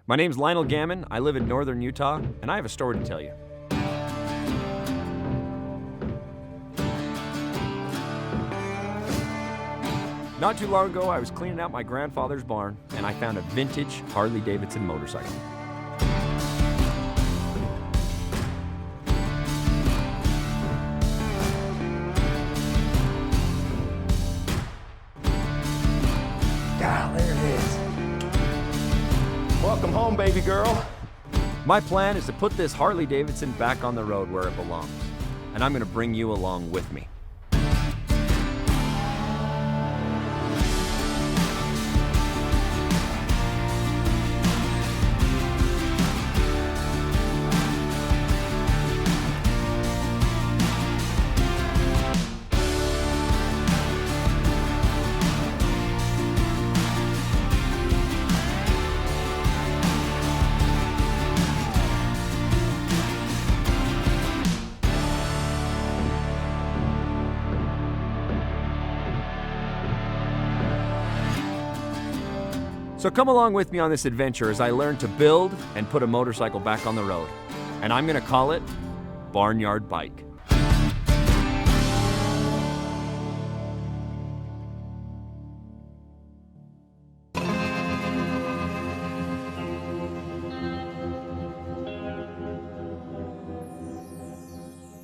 My name's Lionel Gammon, I live in northern Utah, and I have a story to tell you. Not too long ago, I was cleaning out my grandfather's barn, and I found a vintage Harley-Davidson motorcycle. God, there it is. Welcome home, baby girl. My plan is to put this Harley-Davidson back on the road where it belongs, and I'm going to bring you along with me. So come along with me on this adventure as I learn to build and put a motorcycle back on the road. And I'm going to call it Barnyard Bike.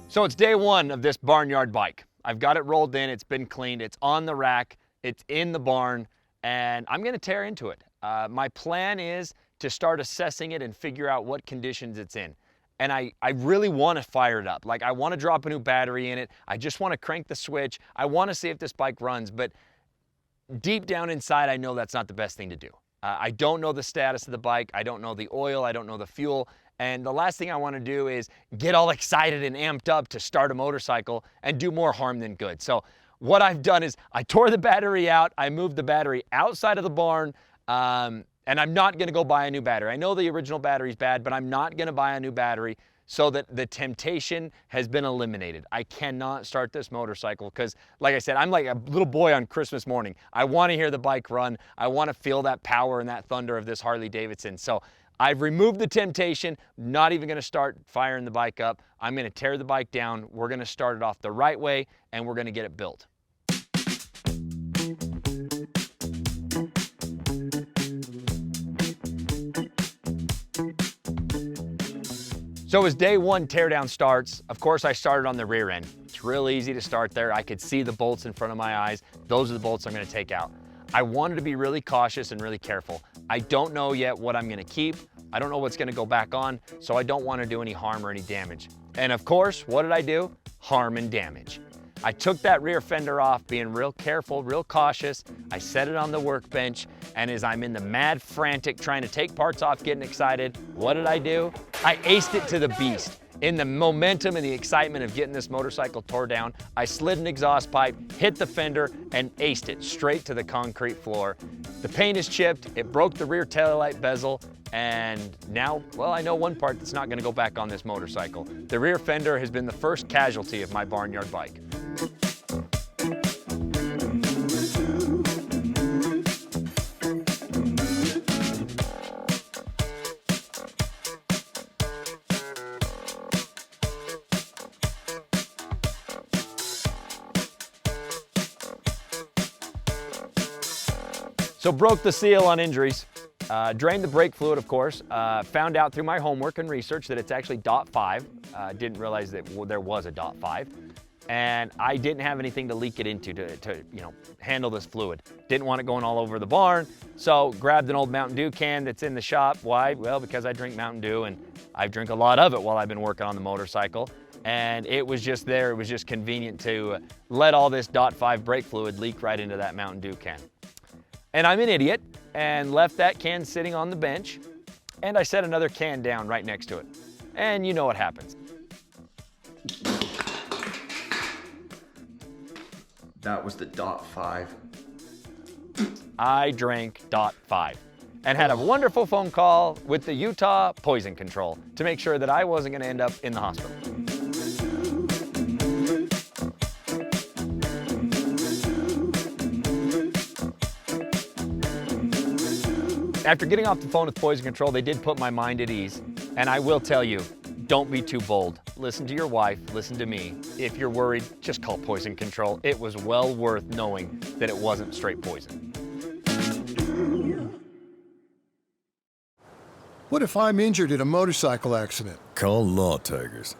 So it's day one of this Barnyard Bike. I've got it rolled in, it's been cleaned, it's on the rack, it's in the barn, and I'm going to tear into it. My plan is to start assessing it and figure out what conditions it's in. And I really want to fire it up. Like, I want to drop a new battery in it. I just want to crank the switch. I want to see if this bike runs, but deep down inside, I know that's not the best thing to do. I don't know the status of the bike. I don't know the oil. I don't know the fuel. And the last thing I want to do is get all excited and amped up to start a motorcycle and do more harm than good. So what I've done is I tore the battery out. I moved the battery outside of the barn. And I'm not going to go buy a new battery. I know the original battery's bad, but I'm not going to buy a new battery so that the temptation has been eliminated. I cannot start this motorcycle because, like I said, I'm like a little boy on Christmas morning. I want to hear the bike run. I want to feel that power and that thunder of this Harley-Davidson. So I've removed the temptation, not even going to start firing the bike up. I'm going to tear the bike down. We're going to start it off the right way, and we're going to get it built. So as day one teardown starts, of course I started on the rear end. It's real easy to start there. I could see the bolts in front of my eyes. Those are the bolts I'm going to take out. I wanted to be really cautious and really careful. I don't know yet what I'm going to keep. I don't know what's going to go back on, so I don't want to do any harm or any damage. And of course, what did I do? Harm and damage. I took that rear fender off, being real careful, real cautious. I set it on the workbench, and as I'm in the mad frantic trying to take parts off, getting excited, what did I do? I aced it to the beast. In the momentum and the excitement of getting this motorcycle tore down, I slid an exhaust pipe, hit the fender, and aced it straight to the concrete floor. The paint is chipped, it broke the rear taillight bezel, and now, well, I know one part that's not gonna go back on this motorcycle. The rear fender has been the first casualty of my Barnyard Bike. So broke the seal on injuries, drained the brake fluid, of course, found out through my homework and research that it's actually .5. Didn't realize that there was a .5. And I didn't have anything to leak it into to handle this fluid. Didn't want it going all over the barn, so grabbed an old Mountain Dew can that's in the shop. Why? Well, because I drink Mountain Dew and I drink a lot of it while I've been working on the motorcycle. And it was just there, it was just convenient to let all this .5 brake fluid leak right into that Mountain Dew can. And I'm an idiot and left that can sitting on the bench, and I set another can down right next to it. And you know what happens. That was the .5. I drank .5 and had a wonderful phone call with the Utah Poison Control to make sure that I wasn't going to end up in the hospital. After getting off the phone with Poison Control, they did put my mind at ease. And I will tell you, don't be too bold. Listen to your wife, listen to me. If you're worried, just call Poison Control. It was well worth knowing that it wasn't straight poison. What if I'm injured in a motorcycle accident? Call Law Tigers.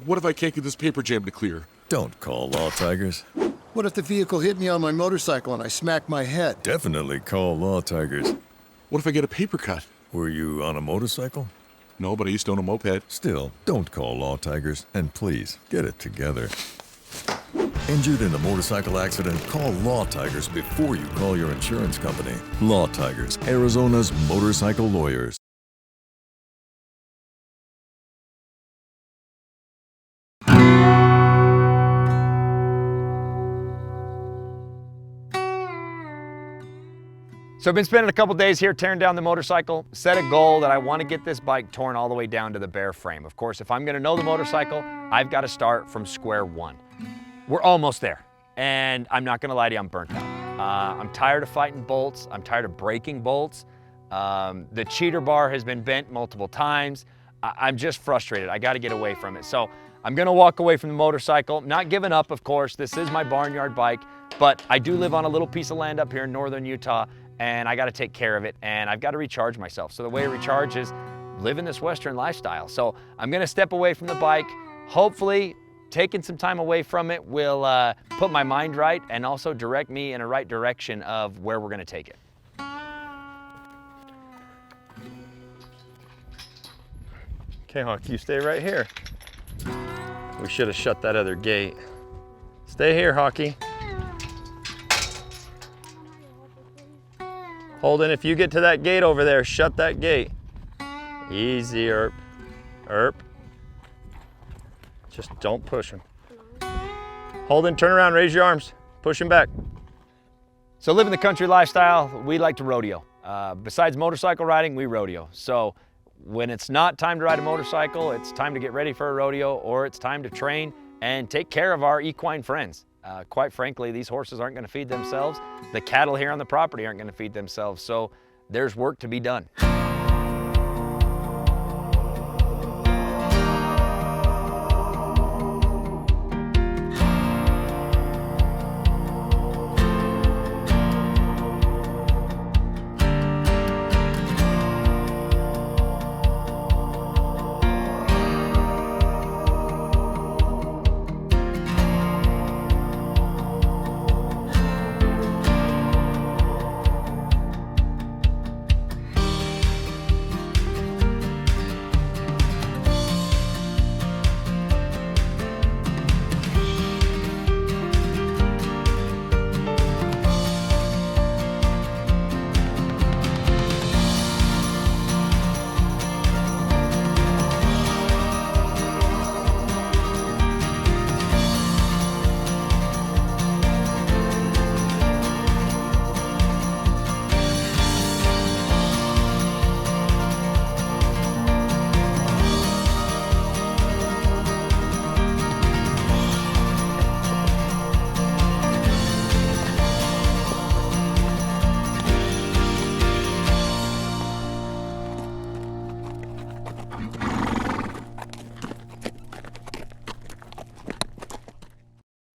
What if I can't get this paper jam to clear? Don't call Law Tigers. What if the vehicle hit me on my motorcycle and I smack my head? Definitely call Law Tigers. What if I get a paper cut? Were you on a motorcycle? No, but I used to own a moped. Still, don't call Law Tigers, and please, get it together. Injured in a motorcycle accident, call Law Tigers before you call your insurance company. Law Tigers, Arizona's motorcycle lawyers. So I've been spending a couple days here tearing down the motorcycle, set a goal that I want to get this bike torn all the way down to the bare frame. Of course, if I'm going to know the motorcycle, I've got to start from square one. We're almost there, and I'm not going to lie to you, I'm burnt out. I'm tired of fighting bolts. I'm tired of breaking bolts. The cheater bar has been bent multiple times. I'm just frustrated. I got to get away from it. So I'm going to walk away from the motorcycle, not giving up, of course. This is my barnyard bike, but I do live on a little piece of land up here in northern Utah, and I got to take care of it, and I've got to recharge myself. So the way to recharge is living this Western lifestyle. So I'm going to step away from the bike. Hopefully, taking some time away from it will put my mind right and also direct me in a right direction of where we're going to take it. Okay, Hawk, you stay right here. We should have shut that other gate. Stay here, Hawky. Holden, if you get to that gate over there, shut that gate. Easy, Erp. Erp. Just don't push him. Holden, turn around, raise your arms. Push him back. So living the country lifestyle, we like to rodeo. Besides motorcycle riding, we rodeo. So when it's not time to ride a motorcycle, it's time to get ready for a rodeo, or it's time to train and take care of our equine friends. Quite frankly, these horses aren't going to feed themselves. The cattle here on the property aren't going to feed themselves. So there's work to be done.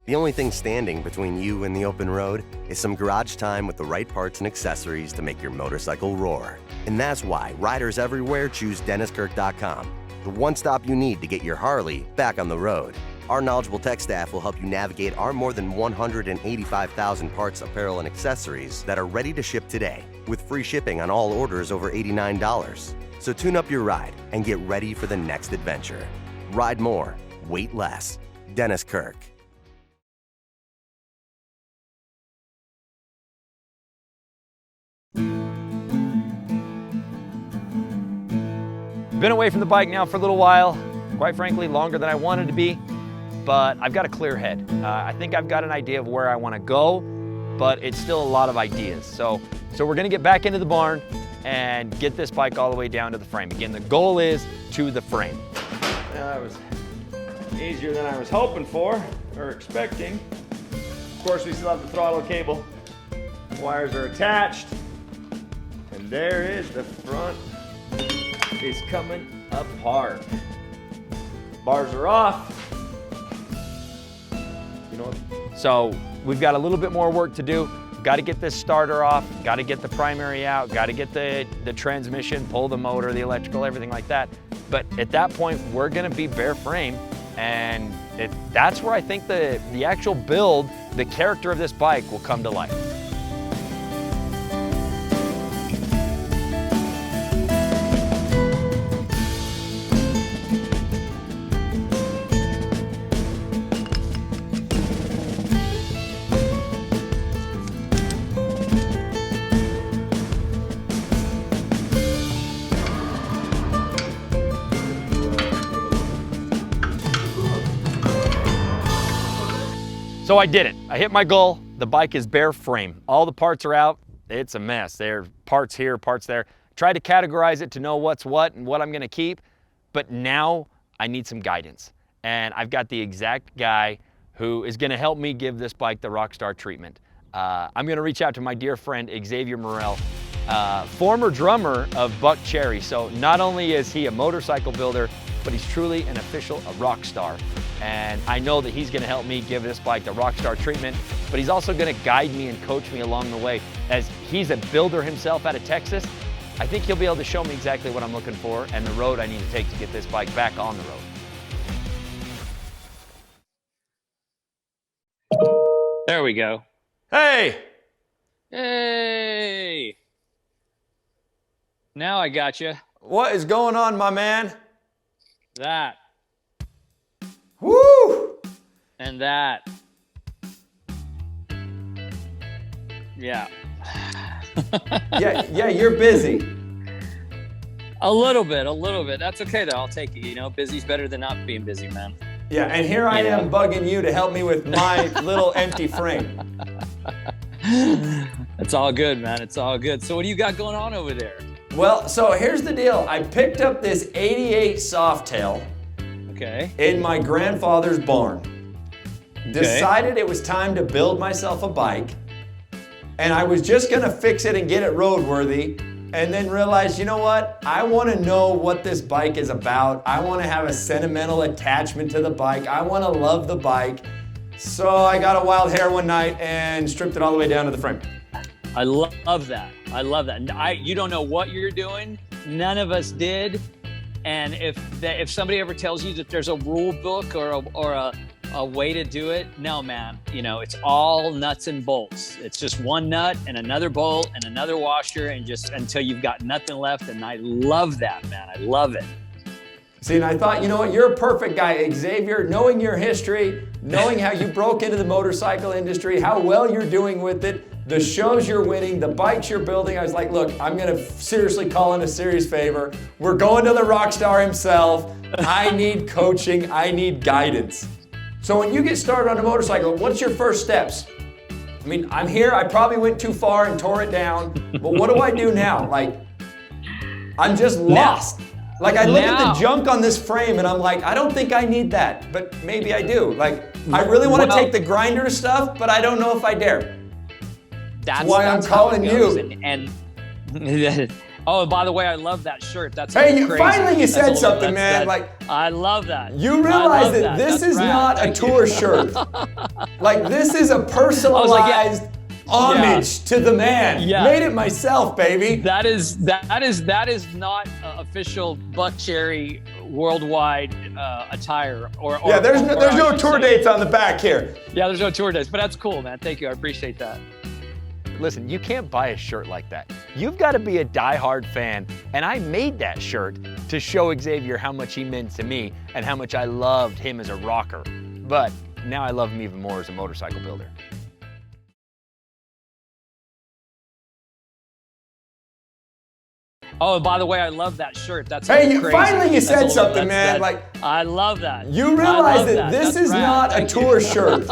The only thing standing between you and the open road is some garage time with the right parts and accessories to make your motorcycle roar. And that's why riders everywhere choose DennisKirk.com, the one stop you need to get your Harley back on the road. Our knowledgeable tech staff will help you navigate our more than 185,000 parts, apparel, and accessories that are ready to ship today, with free shipping on all orders over $89. So tune up your ride and get ready for the next adventure. Ride more, wait less. Dennis Kirk. Been away from the bike now for a little while, quite frankly, longer than I wanted to be, but I've got a clear head. I think I've got an idea of where I want to go, but it's still a lot of ideas. So we're gonna get back into the barn and get this bike all the way down to the frame. Again, the goal is to the frame. That was easier than I was hoping for, or expecting. Of course, we still have the throttle cable. Wires are attached. And there is the front is coming apart. Bars are off. You know what? So we've got a little bit more work to do. Got to get this starter off, got to get the primary out, got to get the transmission, pull the motor, the electrical, everything like that. But at that point, we're gonna be bare frame, and that's where I think the actual build, the character of this bike will come to life. So I did it. I hit my goal. The bike is bare frame. All the parts are out. It's a mess. There are parts here, parts there. Tried to categorize it to know what's what and what I'm gonna keep, but now I need some guidance. And I've got the exact guy who is gonna help me give this bike the Rockstar treatment. I'm gonna reach out to my dear friend, Xavier Morel, former drummer of Buck Cherry. So not only is he a motorcycle builder, but he's truly an official, a rock star. And I know that he's gonna help me give this bike the Rockstar treatment, but he's also gonna guide me and coach me along the way. As he's a builder himself out of Texas, I think he'll be able to show me exactly what I'm looking for and the road I need to take to get this bike back on the road. There we go. Hey! Hey! Now I got you. What is going on, my man? That. Woo! And that. Yeah. Yeah, you're busy. A little bit. That's okay though. I'll take it. You know, busy's better than not being busy, man. Yeah, and here I am bugging you to help me with my little empty frame. It's all good, man. It's all good. So what do you got going on over there? Well, so here's the deal. I picked up this 88 Softail Okay. in my grandfather's barn. Decided it was time to build myself a bike, and I was just gonna fix it and get it roadworthy, and then realized, you know what? I wanna know what this bike is about. I wanna have a sentimental attachment to the bike. I wanna love the bike. So I got a wild hair one night and stripped it all the way down to the frame. I love that. I love that. You don't know what you're doing. None of us did. And if somebody ever tells you that there's a rule book or a way to do it, no, man. You know, it's all nuts and bolts. It's just one nut and another bolt and another washer, and just until you've got nothing left. And I love that, man. I love it. See, and I thought, you know what, you're a perfect guy, Xavier, knowing your history, knowing how you broke into the motorcycle industry, how well you're doing with it, the shows you're winning, the bikes you're building. I was like, look, I'm gonna seriously call in a serious favor. We're going to the rock star himself. I need coaching, I need guidance. So when you get started on a motorcycle, what's your first steps? I mean, I'm here, I probably went too far and tore it down, but what do I do now? Like, I'm just lost. Like, I look at the junk on this frame and I'm like, I don't think I need that, but maybe I do. Like, I really want to take the grinder stuff, but I don't know if I dare. That's why I'm calling you. And oh, by the way, I love that shirt. That's hey, crazy. Finally you said something, man. Like, I love that. You realize that this is not a tour shirt. Like, this is a personalized homage to the man. Yeah. Made it myself, baby. That is not official Buck Cherry worldwide attire. Yeah, there's no tour dates on the back here. Yeah, there's no tour dates, but that's cool, man. Thank you, I appreciate that. Listen, you can't buy a shirt like that. You've got to be a diehard fan, and I made that shirt to show Xavier how much he meant to me and how much I loved him as a rocker. But now I love him even more as a motorcycle builder. Oh, by the way, I love that shirt. That's hey, crazy. Finally you said something, man. Like, I love that. You realize that this is not a tour shirt.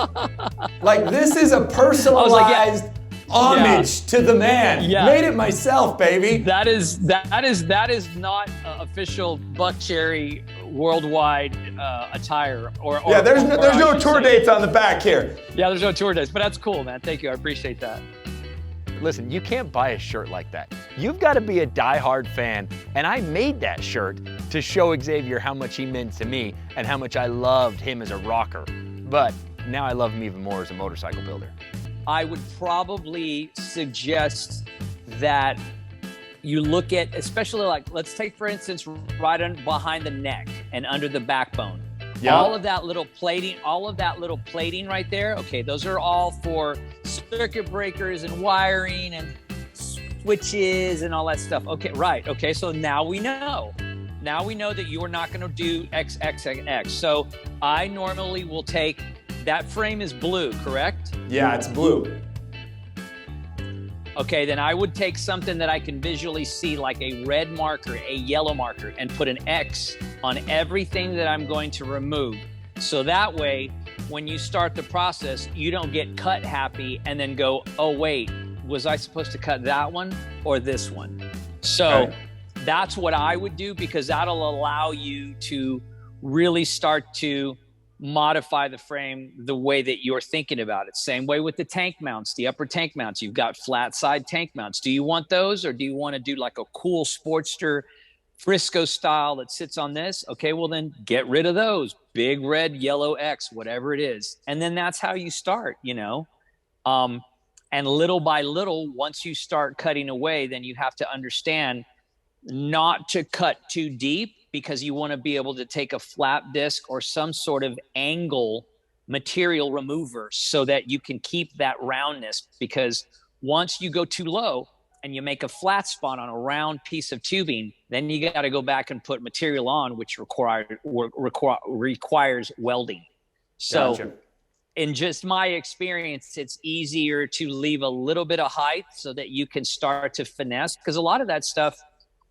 Like, this is a personalized homage to the man. Yeah. Made it myself, baby. That is not official Buck Cherry worldwide attire. Yeah, there's no tour dates on the back here. Yeah, there's no tour dates, but that's cool, man. Thank you, I appreciate that. listen, you can't buy a shirt like that. You've got to be a diehard fan, and I made that shirt to show Xavier how much he meant to me and how much I loved him as a rocker. But now I love him even more as a motorcycle builder. I would probably suggest that you look at, especially like, let's take for instance, right on behind the neck and under the backbone. Yeah. All of that little plating right there. Okay, those are all for circuit breakers and wiring and switches and all that stuff. Okay, right. Okay, so now we know. Now we know that you are not going to do XXX. So I normally will take, that frame is blue, correct? Yeah, it's blue. Okay, then I would take something that I can visually see, like a red marker, a yellow marker, and put an X on everything that I'm going to remove. So that way, when you start the process, you don't get cut happy and then go, oh wait, was I supposed to cut that one or this one? So that's what I would do, because that'll allow you to really start to modify the frame the way that you're thinking about it. Same way with the tank mounts, the upper tank mounts. You've got flat side tank mounts. Do you want those, or do you want to do like a cool Sportster Frisco style that sits on this? Okay, well then get rid of those. Big red, yellow X, whatever it is. And then that's how you start, you know. And little by little, once you start cutting away, then you have to understand not to cut too deep, because you want to be able to take a flap disc or some sort of angle material remover so that you can keep that roundness. Because once you go too low and you make a flat spot on a round piece of tubing, then you got to go back and put material on, which requires welding. So Gotcha. in just my experience, it's easier to leave a little bit of height so that you can start to finesse, because a lot of that stuff,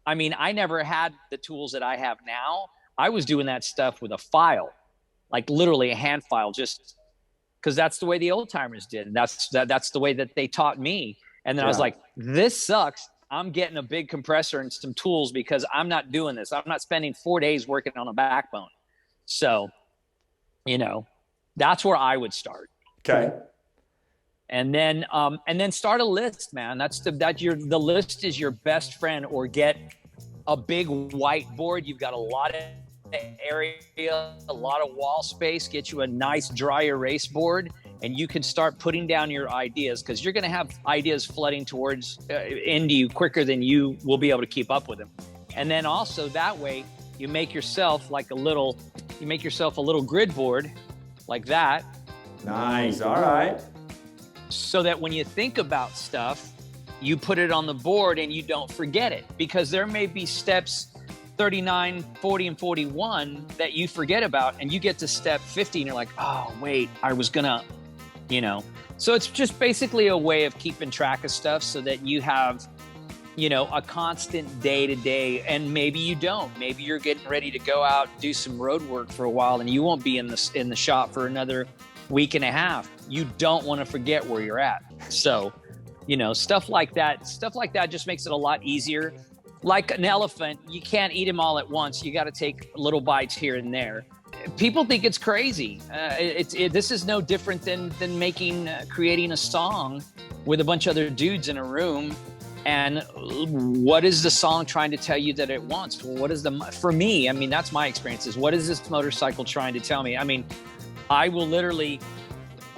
I mean, I never had the tools that I have now. I was doing that stuff with a file, like literally a hand file, just because that's the way the old timers did. And that's the way that they taught me. And then I was like, this sucks. I'm getting a big compressor and some tools, because I'm not doing this. I'm not spending 4 days working on a backbone. So, you know, that's where I would start. Okay. And then start a list, man. The list is your best friend. Or get a big whiteboard. You've got a lot of area, a lot of wall space. Get you a nice dry erase board, and you can start putting down your ideas, because you're going to have ideas flooding towards into you quicker than you will be able to keep up with them. And then also that way, you make yourself a little grid board like that. Nice. All right. So that when you think about stuff, you put it on the board and you don't forget it, because there may be steps 39, 40, and 41 that you forget about, and you get to step 50 and you're like, oh, wait, I was gonna, you know. So it's just basically a way of keeping track of stuff so that you have, you know, a constant day to day. And maybe you don't. Maybe you're getting ready to go out, do some road work for a while, and you won't be in the shop for another week and a half. You don't want to forget where you're at. So, you know, stuff like that just makes it a lot easier. Like an elephant, you can't eat them all at once. You got to take little bites here and there. People think it's crazy. This is no different than creating a song with a bunch of other dudes in a room. And what is the song trying to tell you that it wants? Well, for me, I mean, that's my experience, is what is this motorcycle trying to tell me? I mean, I will literally,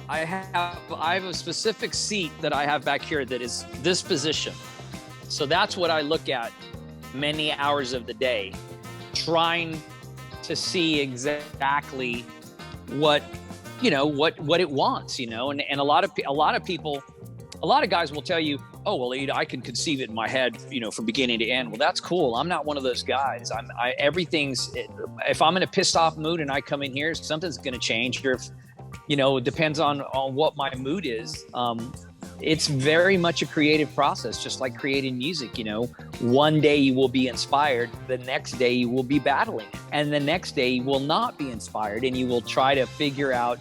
I have a specific seat that I have back here that is this position. So that's what I look at many hours of the day, trying to see exactly what it wants, you know. And a lot of people, a lot of guys will tell you, oh, well, I can conceive it in my head, you know, from beginning to end. Well, that's cool. I'm not one of those guys. If I'm in a pissed off mood and I come in here, something's going to change. Or if, you know, it depends on what my mood is. It's very much a creative process, just like creating music. You know, one day you will be inspired, the next day you will be battling, and the next day you will not be inspired, and you will try to figure out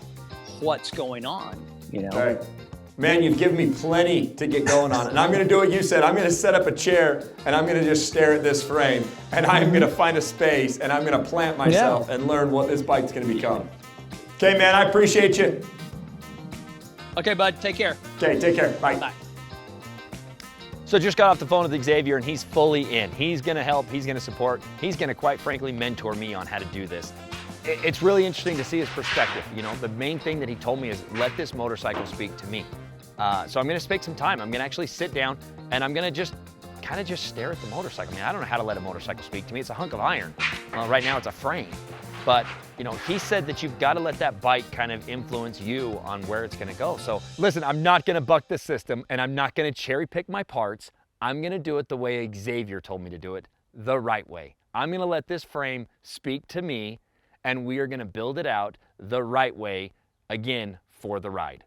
what's going on, you know. All right. Man, you've given me plenty to get going on. And I'm going to do what you said. I'm going to set up a chair, and I'm going to just stare at this frame, and I'm going to find a space, and I'm going to plant myself and learn what this bike's going to become. Okay, man, I appreciate you. Okay, bud, take care. Okay, take care. Bye. Bye. So just got off the phone with Xavier, and he's fully in. He's gonna help, he's gonna support, he's gonna, quite frankly, mentor me on how to do this. It's really interesting to see his perspective. You know, the main thing that he told me is let this motorcycle speak to me. So I'm gonna spend some time. I'm gonna actually sit down and I'm gonna just kind of just stare at the motorcycle. I mean, I don't know how to let a motorcycle speak to me. It's a hunk of iron. Right now it's a frame. But, you know, he said that you've got to let that bike kind of influence you on where it's gonna go. So listen, I'm not gonna buck the system and I'm not gonna cherry pick my parts. I'm gonna do it the way Xavier told me to do it, the right way. I'm gonna let this frame speak to me, and we are gonna build it out the right way, again, for the ride.